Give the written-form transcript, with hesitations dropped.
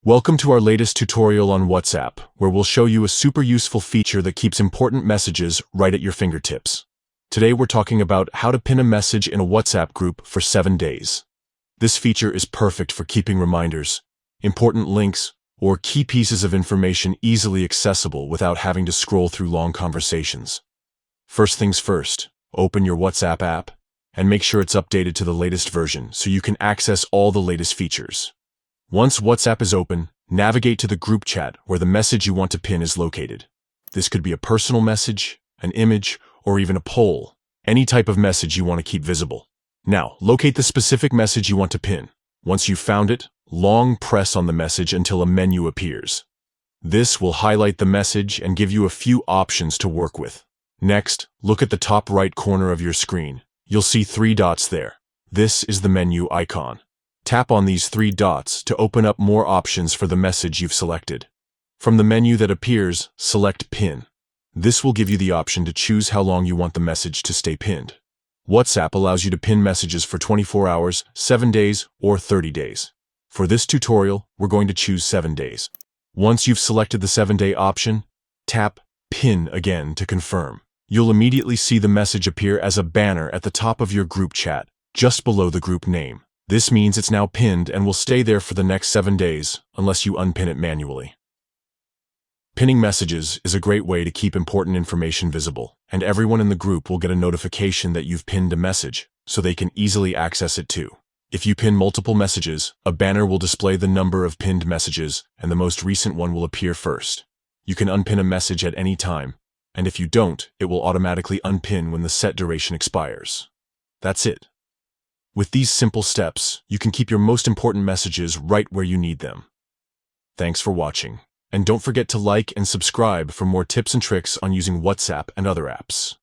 Welcome to our latest tutorial on WhatsApp, where we'll show you a super useful feature that keeps important messages right at your fingertips. Today we're talking about how to pin a message in a WhatsApp group for 7 days. This feature is perfect for keeping reminders, important links, or key pieces of information easily accessible without having to scroll through long conversations. First things first, open your WhatsApp app and make sure it's updated to the latest version so you can access all the latest features. Once WhatsApp is open, navigate to the group chat where the message you want to pin is located. This could be a personal message, an image, or even a poll, any type of message you want to keep visible. Now, locate the specific message you want to pin. Once you've found it, long press on the message until a menu appears. This will highlight the message and give you a few options to work with. Next, look at the top right corner of your screen. You'll see 3 dots there. This is the menu icon. Tap on these 3 dots to open up more options for the message you've selected. From the menu that appears, select Pin. This will give you the option to choose how long you want the message to stay pinned. WhatsApp allows you to pin messages for 24 hours, 7 days, or 30 days. For this tutorial, we're going to choose 7 days. Once you've selected the 7-day option, tap Pin again to confirm. You'll immediately see the message appear as a banner at the top of your group chat, just below the group name. This means it's now pinned and will stay there for the next 7 days, unless you unpin it manually. Pinning messages is a great way to keep important information visible, and everyone in the group will get a notification that you've pinned a message, so they can easily access it too. If you pin multiple messages, a banner will display the number of pinned messages, and the most recent one will appear first. You can unpin a message at any time, and if you don't, it will automatically unpin when the set duration expires. That's it. With these simple steps, you can keep your most important messages right where you need them. Thanks for watching, and don't forget to like and subscribe for more tips and tricks on using WhatsApp and other apps.